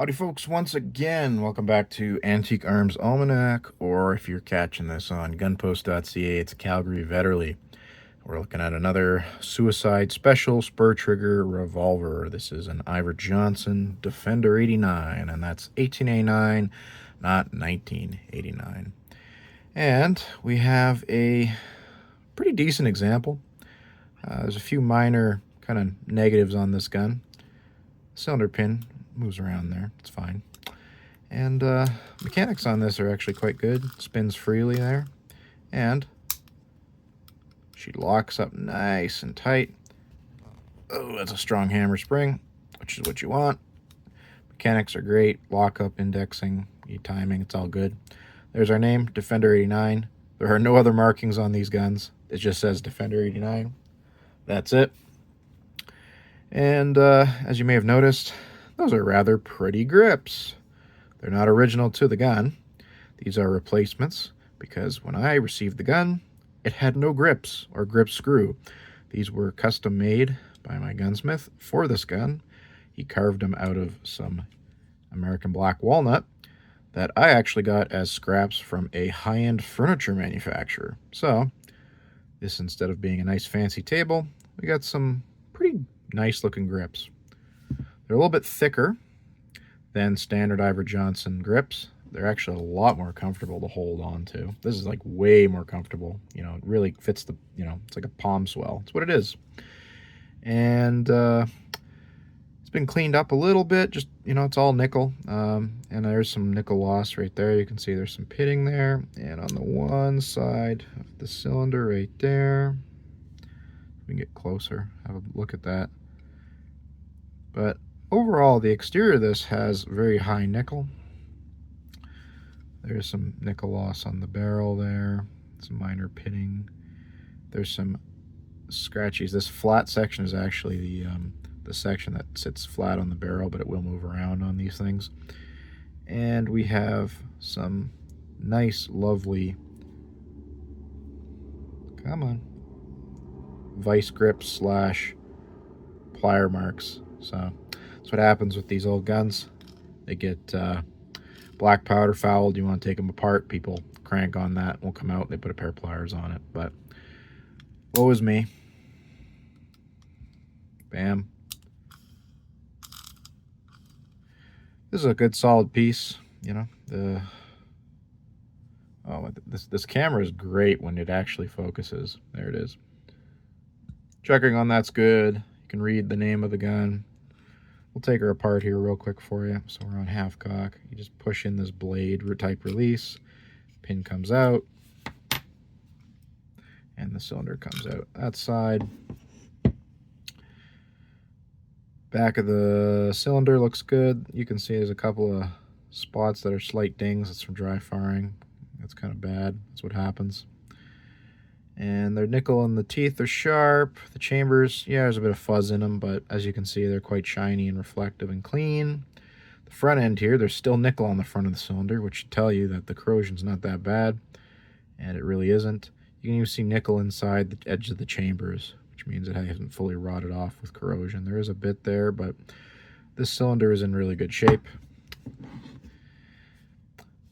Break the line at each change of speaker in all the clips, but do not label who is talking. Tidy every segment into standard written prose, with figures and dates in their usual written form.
Howdy folks, once again, welcome back to Antique Arms Almanac, or if you're catching this on gunpost.ca, it's Calgary Vetterly. We're looking at another Suicide Special Spur Trigger Revolver. This is an Iver Johnson Defender 89, and that's 1889, not 1989. And we have a pretty decent example. There's a few minor kind of negatives on this gun. Cylinder pin moves around there, it's fine. And mechanics on this are actually quite good. Spins freely there, and she locks up nice and tight. Oh, that's a strong hammer spring, which is what you want. Mechanics are great. Lock-up, indexing, timing, it's all good. There's our name, Defender 89. There are no other markings on these guns. It just says Defender 89. That's it. And as you may have noticed, those are rather pretty grips. They're not original to the gun. These are replacements because when I received the gun, it had no grips or grip screw. These were custom made by my gunsmith for this gun. He carved them out of some American black walnut that I actually got as scraps from a high-end furniture manufacturer. So this, instead of being a nice fancy table, we got some pretty nice looking grips. They're a little bit thicker than standard Iver Johnson grips. They're actually a lot more comfortable to hold on to. This is like way more comfortable. You know, it really fits the, it's like a palm swell. It's what it is. And it's been cleaned up a little bit. Just, it's all nickel. And there's some nickel loss right there. You can see there's some pitting there. And on the one side of the cylinder right there, we can get closer, have a look at that. But overall, the exterior of this has very high nickel. There's some nickel loss on the barrel there, some minor pitting. There's some scratchies. This flat section is actually the section that sits flat on the barrel, but it will move around on these things. And we have some nice, lovely, vice grip slash plier marks. So that's what happens with these old guns. They get black powder fouled. You want to take them apart, people crank on that, will come out, they put a pair of pliers on it. But woe is me. Bam. This is a good solid piece. This camera is great when it actually focuses. There it is. Checking on that's good. You can read the name of the gun. We'll take her apart here real quick for you. So we're on half cock. You just push in this blade type release. Pin comes out. And the cylinder comes out that side. Back of the cylinder looks good. You can see there's a couple of spots that are slight dings. That's from dry firing. That's kind of bad. That's what happens. And they're nickel and the teeth are sharp. The chambers, yeah, there's a bit of fuzz in them, but as you can see, they're quite shiny and reflective and clean. The front end here, there's still nickel on the front of the cylinder, which should tell you that the corrosion's not that bad, and it really isn't. You can even see nickel inside the edge of the chambers, which means it hasn't fully rotted off with corrosion. There is a bit there, but this cylinder is in really good shape.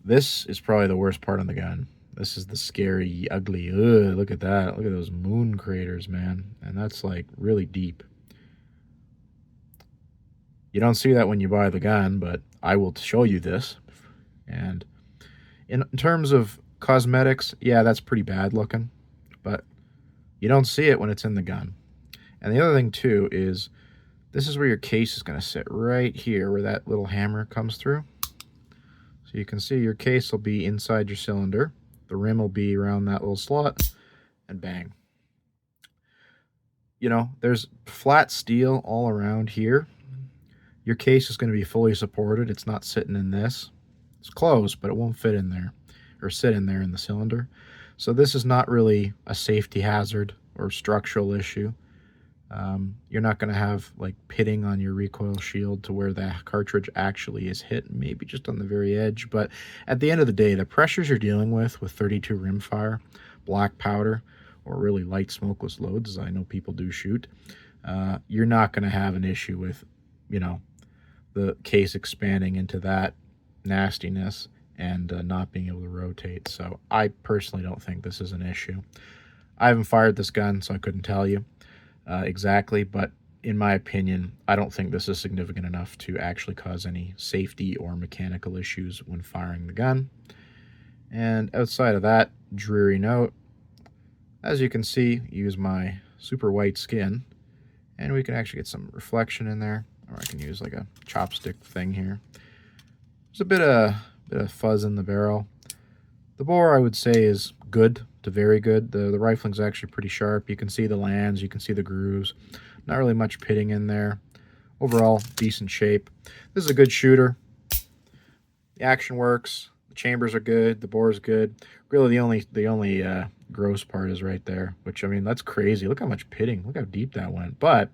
This is probably the worst part on the gun. This is the scary, ugly, look at that. Look at those moon craters, man. And that's like really deep. You don't see that when you buy the gun, but I will show you this. And in terms of cosmetics, yeah, that's pretty bad looking. But you don't see it when it's in the gun. And the other thing, too, is this is where your case is going to sit, right here where that little hammer comes through. So you can see your case will be inside your cylinder. The rim will be around that little slot, and bang. There's flat steel all around here. Your case is going to be fully supported. It's not sitting in this. It's closed, but it won't fit in there or sit in there in the cylinder. So this is not really a safety hazard or structural issue. You're not going to have like pitting on your recoil shield to where the cartridge actually is hit, maybe just on the very edge. But at the end of the day, the pressures you're dealing with 32 rimfire, black powder, or really light smokeless loads, as I know people do shoot, you're not going to have an issue with, the case expanding into that nastiness and not being able to rotate. So I personally don't think this is an issue. I haven't fired this gun, so I couldn't tell you exactly, but in my opinion, I don't think this is significant enough to actually cause any safety or mechanical issues when firing the gun. And outside of that dreary note, as you can see, use my super white skin, and we can actually get some reflection in there, or I can use like a chopstick thing here. There's a bit of fuzz in the barrel. The bore, I would say, is good to very good. The rifling's actually pretty sharp. You can see the lands, you can see the grooves. Not really much pitting in there. Overall, decent shape. This is a good shooter. The action works. The chambers are good. The bore's good. Really, the only gross part is right there, which, I mean, that's crazy. Look how much pitting. Look how deep that went. But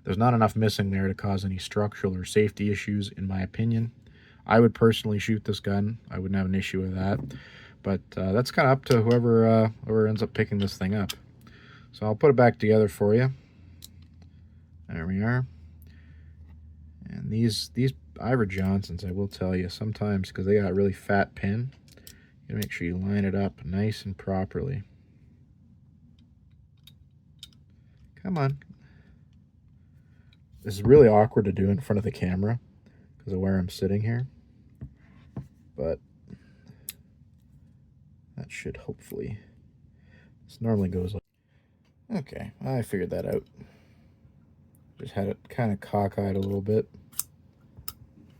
there's not enough missing there to cause any structural or safety issues, in my opinion. I would personally shoot this gun. I wouldn't have an issue with that. But that's kind of up to whoever ends up picking this thing up. So I'll put it back together for you. There we are. And these Iver Johnsons, I will tell you, sometimes, because they got a really fat pin, you gotta make sure you line it up nice and properly. Come on. This is really awkward to do in front of the camera because of where I'm sitting here. But that should hopefully... This normally goes like... Okay, I figured that out. Just had it kind of cockeyed a little bit.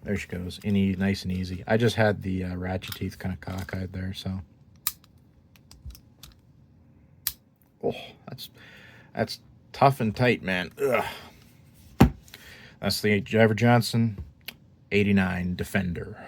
There she goes, nice and easy. I just had the ratchet teeth kind of cockeyed there, so. Oh, that's tough and tight, man. Ugh. That's the Iver Johnson 89 Defender.